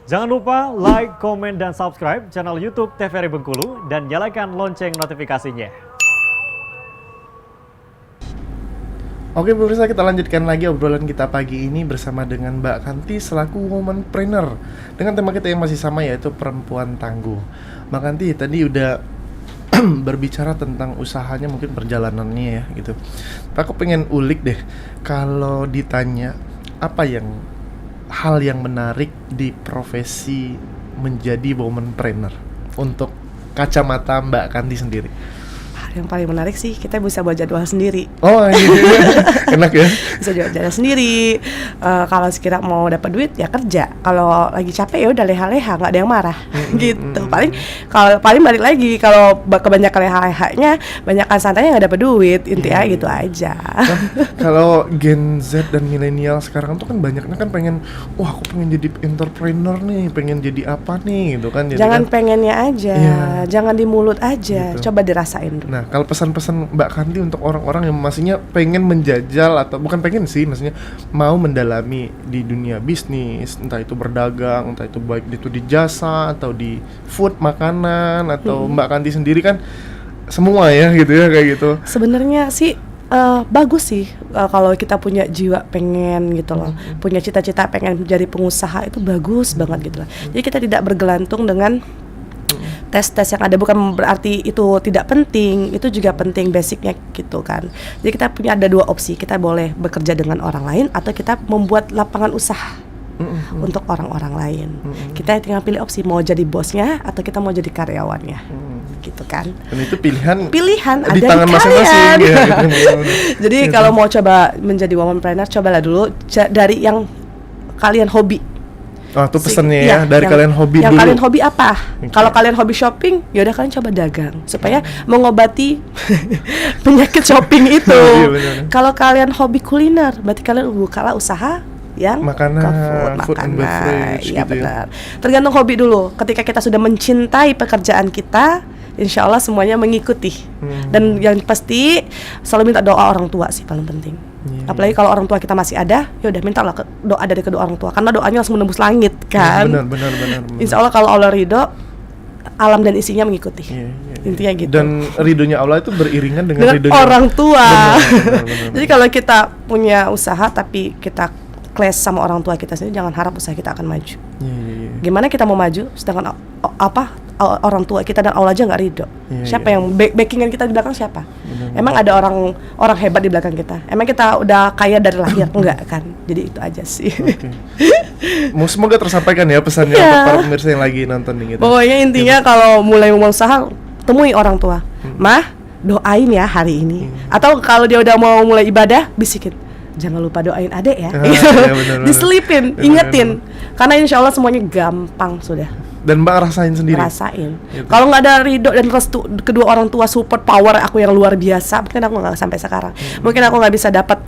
Jangan lupa like, komen, dan subscribe channel YouTube TVRI Bengkulu dan nyalakan lonceng notifikasinya. Oke pemirsa, kita lanjutkan lagi obrolan kita pagi ini bersama dengan Mbak Kanti selaku womanpreneur dengan tema kita yang masih sama, yaitu perempuan tangguh. Mbak Kanti tadi udah berbicara tentang usahanya, mungkin perjalanannya ya gitu. Aku pengen ulik deh, kalau ditanya apa hal yang menarik di profesi menjadi womanpreneur untuk kacamata Mbak Kanti sendiri. Yang paling menarik sih kita bisa buat jadwal sendiri. Oh iya, enak ya. Bisa buat jadwal sendiri. Kalau sekira mau dapat duit ya kerja. Kalau lagi capek ya udah leha-leha, nggak ada yang marah. Gitu. Paling balik lagi kalau kebanyakan leha-lehanya, banyakan santainya nggak dapat duit. Intinya gitu aja. Nah, kalau Gen Z dan milenial sekarang tuh kan banyaknya kan pengen, wah aku pengen jadi entrepreneur nih, pengen jadi apa nih gitu kan. Jangan pengennya aja, jangan di mulut aja, gitu. Coba dirasain dulu. Nah, kalau pesan-pesan Mbak Kanti untuk orang-orang yang maksudnya pengen menjajal atau bukan pengen sih, maksudnya mau mendalami di dunia bisnis, entah itu berdagang, entah itu baik itu di jasa atau di food makanan atau Mbak Kanti sendiri kan semua ya gitu ya kayak gitu. Sebenarnya sih bagus sih kalau kita punya jiwa pengen gitu loh, punya cita-cita pengen menjadi pengusaha, itu bagus banget gitu loh. Jadi kita tidak bergelantung dengan tes-tes yang ada, bukan berarti itu tidak penting, itu juga penting basicnya gitu kan. Jadi kita punya ada dua opsi, kita boleh bekerja dengan orang lain atau kita membuat lapangan usaha untuk orang-orang lain. Kita tinggal pilih opsi, mau jadi bosnya atau kita mau jadi karyawannya, gitu kan. Dan itu pilihan ada di tangan masing-masing ya, gitu. Jadi kalau mau coba menjadi womanpreneur, cobalah dulu dari yang kalian hobi. Oh, itu pesannya dari kalian hobi yang dulu. Kalian hobi apa? Okay. Kalau kalian hobi shopping, yaudah kalian coba dagang supaya mengobati penyakit shopping itu. Kalau kalian hobi kuliner, berarti kalian bukalah usaha yang makanan, food and beverage ya, gitu benar. Tergantung hobi dulu. Ketika kita sudah mencintai pekerjaan kita, insya Allah semuanya mengikuti. Dan yang pasti selalu minta doa orang tua sih paling penting. Apalagi kalau orang tua kita masih ada, ya udah mintalah doa dari kedua orang tua, karena doanya langsung menembus langit kan. Benar. Insya Allah kalau Allah ridho, alam dan isinya mengikuti. Intinya gitu. Dan ridhonya Allah itu beriringan dengan ridhonya orang tua. Benar. Jadi kalau kita punya usaha tapi kita clash sama orang tua kita sendiri, jangan harap usaha kita akan maju. Gimana kita mau maju sedangkan orang tua kita dan Allah aja nggak ridho. Siapa yang backingan kita di belakang siapa? Emang ada orang hebat di belakang kita? Emang kita udah kaya dari lahir? Enggak kan? Jadi itu aja sih. Semoga tersampaikan ya pesannya untuk para pemirsa yang lagi nonton nih gitu. Pokoknya intinya kalau mulai mau usaha, temui orang tua. Mah, doain ya hari ini. Atau kalau dia udah mau mulai ibadah, bisikin, jangan lupa doain adek ya. Diselipin, ingetin. Karena insya Allah semuanya gampang sudah. Dan Mbak rasain sendiri? Rasain gitu. Kalau nggak ada ridho dan restu kedua orang tua, support power aku yang luar biasa, mungkin aku nggak sampai sekarang. Mungkin aku nggak bisa dapat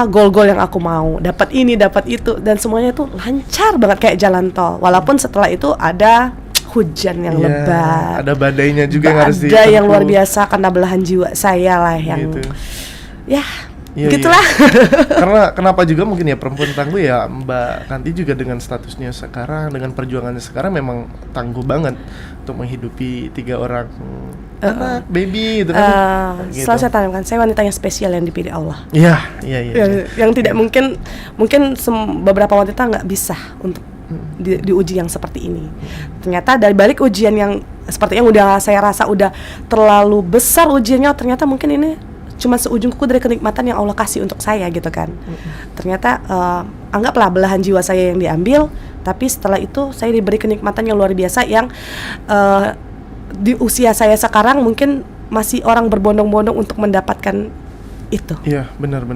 goal-goal yang aku mau, dapat ini, dapat itu, dan semuanya itu lancar banget kayak jalan tol. Walaupun setelah itu ada hujan yang lebat, ada badainya juga yang harus ditempuh. Ada yang luar biasa karena belahan jiwa saya lah yang gitu. Gitulah. Karena kenapa juga mungkin ya perempuan tangguh ya, Mbak Kanti juga dengan statusnya sekarang, dengan perjuangannya sekarang memang tangguh banget untuk menghidupi 3 orang anak, baby gitu kan. Selalu saya tanamkan, saya wanita yang spesial yang dipilih Allah. Iya. Yang tidak mungkin beberapa wanita nggak bisa untuk diuji yang seperti ini. Ternyata dari balik ujian yang seperti yang udah saya rasa udah terlalu besar ujiannya, ternyata mungkin ini cuma seujung kuku dari kenikmatan yang Allah kasih untuk saya gitu kan. Ternyata anggaplah belahan jiwa saya yang diambil, tapi setelah itu saya diberi kenikmatan yang luar biasa yang di usia saya sekarang mungkin masih orang berbondong-bondong untuk mendapatkan itu. Iya, benar.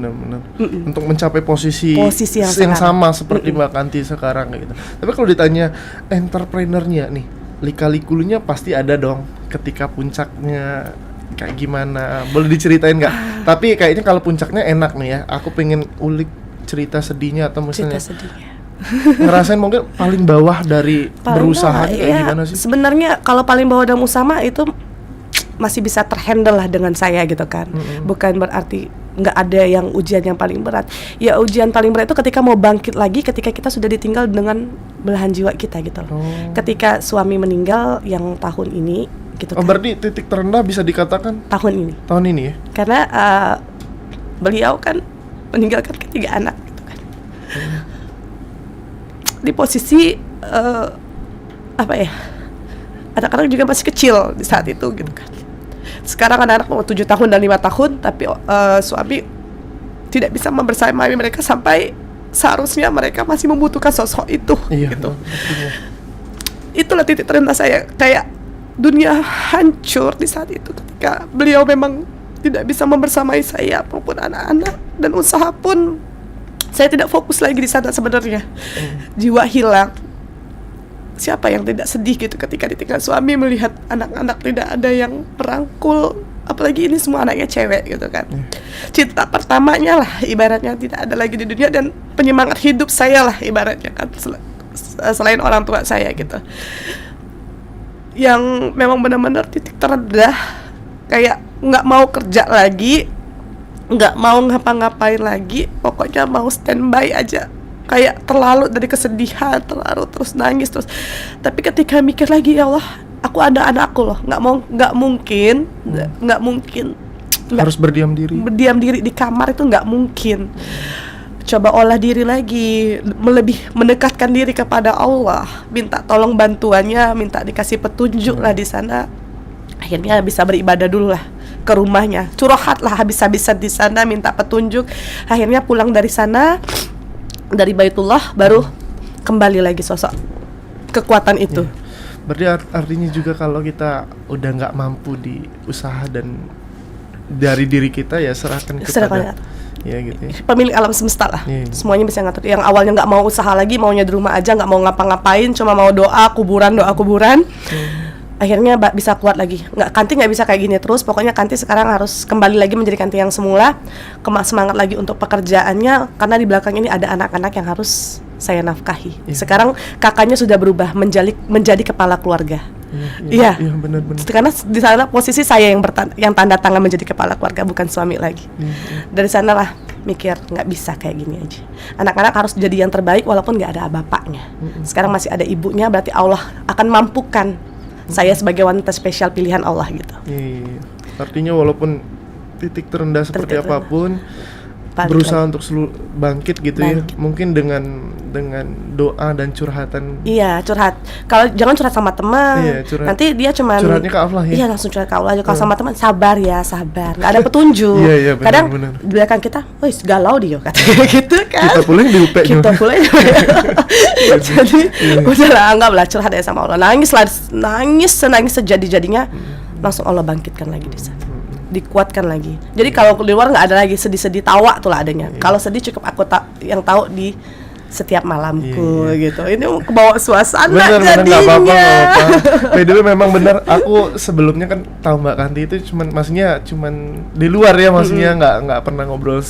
Untuk mencapai posisi yang sama seperti Mbak Kanti sekarang gitu. Tapi kalau ditanya entrepreneurnya nih, lika-likunya pasti ada dong ketika puncaknya kayak gimana, boleh diceritain nggak? Tapi kayaknya kalau puncaknya enak nih ya, aku pengen ulik cerita sedihnya atau misalnya ngerasain mungkin paling bawah dari berusaha kayak gimana sih? Sebenarnya kalau paling bawah dalam usaha itu masih bisa terhandle lah dengan saya gitu kan. Bukan berarti nggak ada yang ujian yang paling berat. Ya ujian paling berat itu ketika mau bangkit lagi, ketika kita sudah ditinggal dengan belahan jiwa kita gitu loh. Ketika suami meninggal yang tahun ini gitu Oh, berarti titik terendah bisa dikatakan tahun tahun ini ya? karena beliau kan meninggalkan ketiga anak gitu kan. Di posisi apa ya, anak-anak juga masih kecil di saat itu gitu kan. Sekarang anak-anak mau 7 tahun dan 5 tahun, tapi suami tidak bisa membersamai mereka sampai seharusnya mereka masih membutuhkan sosok itu gitu. Itulah titik terendah saya, kayak dunia hancur di saat itu ketika beliau memang tidak bisa membersamai saya maupun anak-anak, dan usaha pun saya tidak fokus lagi di sana sebenarnya. Jiwa hilang. Siapa yang tidak sedih gitu ketika ditinggal suami, melihat anak-anak tidak ada yang merangkul, apalagi ini semua anaknya cewek gitu kan. Cinta pertamanya lah ibaratnya tidak ada lagi di dunia, dan penyemangat hidup saya lah ibaratnya kan, selain orang tua saya gitu. Yang memang benar-benar titik terendah, kayak nggak mau kerja lagi, nggak mau ngapa-ngapain lagi, pokoknya mau standby aja. Kayak terlalu dari kesedihan, terlalu terus nangis terus. Tapi ketika mikir lagi, ya Allah, aku ada anakku loh, nggak mungkin Harus berdiam diri di kamar itu nggak mungkin. Coba olah diri lagi, lebih mendekatkan diri kepada Allah, minta tolong bantuannya, minta dikasih petunjuk lah di sana. Akhirnya bisa beribadah dulu lah ke rumahnya, curhat lah habis-habisan di sana, minta petunjuk. Akhirnya pulang dari sana, dari Baitullah, baru kembali lagi sosok kekuatan itu. Berarti artinya juga kalau kita udah nggak mampu di usaha dan dari diri kita, ya serahkan kepada ya gitu ya, pemilik alam semesta lah. Semuanya bisa ngatur. Yang awalnya nggak mau usaha lagi, maunya di rumah aja, nggak mau ngapa-ngapain, cuma mau doa kuburan. Akhirnya bisa kuat lagi. Kanti nggak bisa kayak gini terus. Pokoknya Kanti sekarang harus kembali lagi menjadi Kanti yang semula, semangat lagi untuk pekerjaannya, karena di belakang ini ada anak-anak yang harus saya nafkahi. Sekarang kakaknya sudah berubah menjadi kepala keluarga. Iya, benar-benar. Karena di sana posisi saya yang tanda tangan menjadi kepala keluarga, bukan suami lagi. Dari sanalah mikir, nggak bisa kayak gini aja. Anak-anak harus jadi yang terbaik walaupun nggak ada bapaknya. Sekarang masih ada ibunya, berarti Allah akan mampukan saya sebagai wanita spesial pilihan Allah gitu. Artinya walaupun titik terendah seperti apapun, berusaha untuk bangkit gitu ya. Mungkin dengan doa dan curhatan. Iya, curhat. Kalau jangan curhat sama teman. Nanti dia cuman curhatnya ke Allah ya. Iya, langsung curhat ke Allah aja. Kalau sama teman, sabar. Enggak ada petunjuk. Benar, kadang di belakang kita, "Wih, galau dia," katanya gitu kan. Kita pula yang diupek. Jadi udahlah, anggaplah curhat aja sama Allah. Nangis senangis sejadi-jadinya, langsung Allah bangkitkan lagi di sana. Dikuatkan lagi. Jadi kalau di luar nggak ada lagi sedih-sedih, tawa tuh lah adanya. Kalau sedih cukup aku yang tahu di setiap malamku gitu. Ini kebawa suasana jadinya. Nggak apa-apa. By the way, memang benar. Aku sebelumnya kan tahu Mbak Kanti itu maksudnya di luar ya, maksudnya nggak pernah ngobrol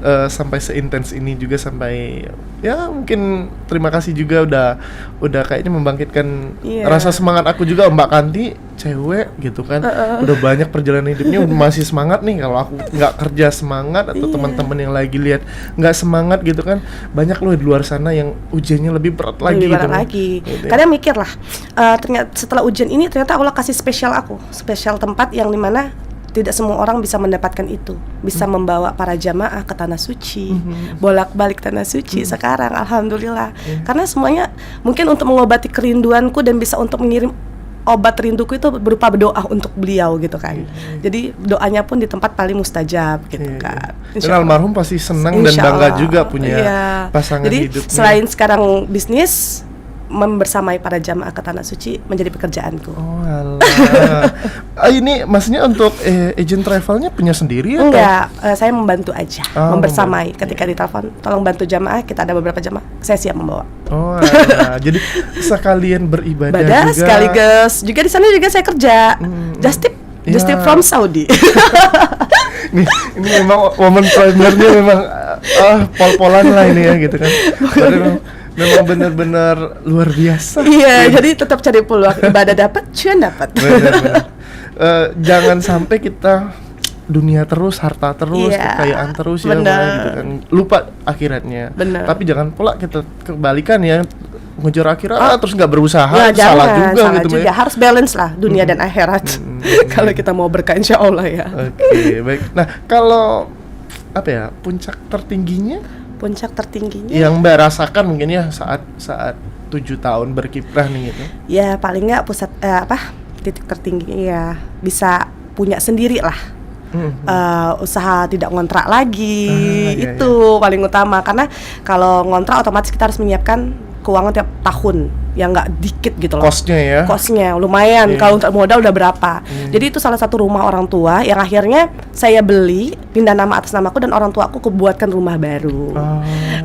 sampai seintens ini juga, sampai ya mungkin terima kasih juga udah kayaknya membangkitkan rasa semangat aku juga. Mbak Kanti cewek gitu kan, udah banyak perjalanan hidupnya, masih semangat nih. Kalau aku nggak kerja semangat, atau teman-teman yang lagi lihat nggak semangat gitu kan, banyak loh di luar sana yang ujiannya lebih berat lagi. Gitu. Kadang mikir lah, ternyata setelah ujian ini ternyata Allah kasih spesial tempat yang dimana tidak semua orang bisa mendapatkan itu, bisa membawa para jamaah ke tanah suci, bolak-balik tanah suci sekarang, alhamdulillah. Karena semuanya mungkin untuk mengobati kerinduanku dan bisa untuk mengirim obat rinduku itu berupa doa untuk beliau gitu kan. Jadi doanya pun di tempat paling mustajab gitu kan. Dan almarhum pasti senang dan bangga juga punya pasangan hidupnya. Jadi selain sekarang bisnis, membersamai para jamaah ke tanah suci menjadi pekerjaanku. Oh alah. Ini maksudnya untuk agent travelnya punya sendiri atau? Enggak, saya membantu aja, membersamai. Ketika ditelepon, tolong bantu jamaah, kita ada beberapa jamaah, saya siap membawa. Oh alah. Jadi sekalian beribadah juga. Sekaligus juga di sana juga saya kerja. Just tip from Saudi. ini memang woman planner-nya memang pol-polan lah ini ya gitu kan. Memang benar-benar luar biasa. Iya, jadi tetap cari peluang, ibadah dapat, cuan dapat. Benar. Jangan sampai kita dunia terus, harta terus, Iya, kekayaan terus ya, bener. Mbak, gitu kan. Lupa akhiratnya. Bener. Tapi jangan pula kita kebalikan ya, ngejar akhirat terus nggak berusaha, Nah, salah jangan, juga salah gitu, Mbak. juga. Harus balance lah dunia dan akhirat. Kalau kita mau berkah insya Allah ya. Oke, baik. Nah, kalau apa ya, puncak tertingginya Puncak tertingginya yang Mbak rasakan mungkin ya saat 7 tahun berkiprah nih gitu. ya paling nggak titik tertingginya ya bisa punya sendiri lah. Usaha tidak ngontrak lagi, Iya, itu paling utama, karena kalau ngontrak otomatis kita harus menyiapkan keuangan tiap tahun yang nggak dikit gitu loh. Kosnya ya. Kosnya lumayan, Iya. kalau untuk modal udah berapa. Jadi itu salah satu rumah orang tua yang akhirnya saya beli, pindah nama atas namaku, dan orang tua aku kebuatkan rumah baru.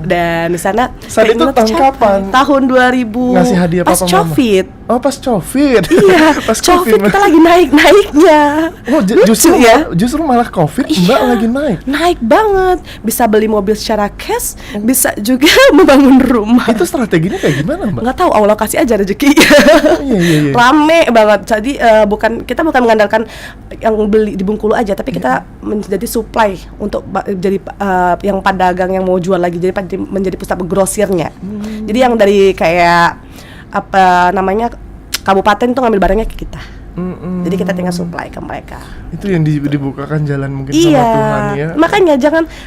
Dan di sana Saat itu keinget tahun siapa? kapan? Tahun 2000, Ngasih hadiah pas papa mama? Covid. Oh, pas Covid. Iya, Pas Covid Mbak. kita lagi naik-naiknya. Oh, Lucu justru malah Covid Iya, Mbak lagi naik. naik banget. Bisa beli mobil secara cash, bisa juga membangun rumah. Itu strateginya kayak gimana, Mbak? Nggak tahu, Allah kasih aja rezeki. Iya. Rame banget. Jadi kita bukan mengandalkan yang beli di Bengkulu aja, tapi kita menjadi supply untuk jadi yang pedagang yang mau jual lagi, jadi menjadi pusat grosirnya. Jadi yang dari kayak apa namanya kabupaten tuh ngambil barangnya ke kita. Jadi kita tinggal supply ke mereka. Itu yang dibukakan jalan mungkin sama Tuhan ya. Makanya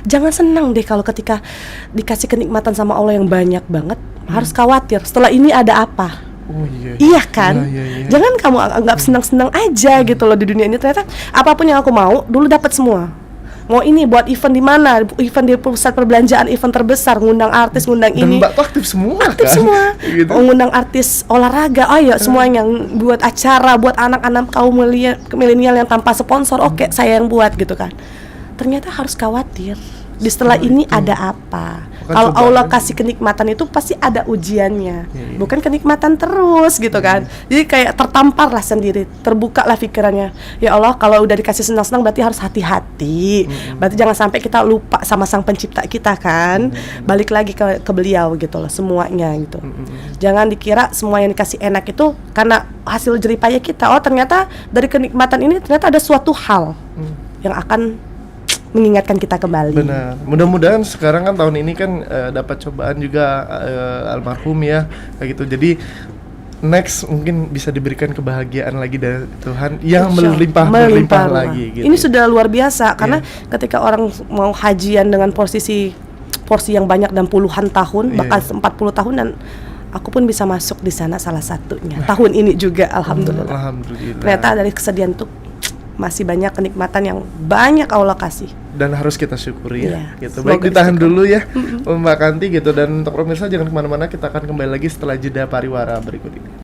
jangan senang deh kalau ketika dikasih kenikmatan sama Allah yang banyak banget, harus khawatir setelah ini ada apa. Oh iya. Iya kan? Iya. Jangan kamu anggap senang-senang aja gitu loh di dunia ini. Ternyata apapun yang aku mau dulu dapat semua. Mau ini buat event di mana? Event di pusat perbelanjaan, event terbesar, ngundang artis, ngundang Dan ini. Mbak tuh aktif semua Aktif kan? semua. Gitu. Ngundang artis olahraga, ayo semuanya, buat acara buat anak-anak kaum milenial yang tanpa sponsor, oke, saya yang buat gitu kan. Ternyata harus khawatir. Di setelah ini ada apa? Bukan Kalau cobaan. Allah kasih kenikmatan itu pasti ada ujiannya. Iya. Bukan kenikmatan terus gitu kan. Jadi kayak tertampar lah sendiri, terbuka lah pikirannya. Ya Allah, kalau udah dikasih senang-senang berarti harus hati-hati. Berarti jangan sampai kita lupa sama Sang Pencipta kita kan. Balik lagi ke beliau gitu loh, semuanya gitu. Jangan dikira semua yang dikasih enak itu karena hasil jeripaya kita. Oh, ternyata dari kenikmatan ini ternyata ada suatu hal yang akan mengingatkan kita kembali. Benar. Mudah-mudahan sekarang kan tahun ini kan dapat cobaan juga almarhum ya kayak gitu. Jadi next mungkin bisa diberikan kebahagiaan lagi dari Tuhan yang melimpah lagi gitu. Ini sudah luar biasa karena ketika orang mau hajian dengan porsi yang banyak dan puluhan tahun, bahkan 40 tahun, dan aku pun bisa masuk di sana salah satunya. Tahun ini juga alhamdulillah. Alhamdulillah. Ternyata dari kesedihan tuh masih banyak kenikmatan yang banyak Allah kasih. Dan harus kita syukuri ya. Iya, Gitu. semoga Baik, ditahan disyukuri. dulu ya Mbak Kanti gitu. Dan untuk pemirsa jangan kemana-mana, kita akan kembali lagi setelah jeda pariwara berikut ini.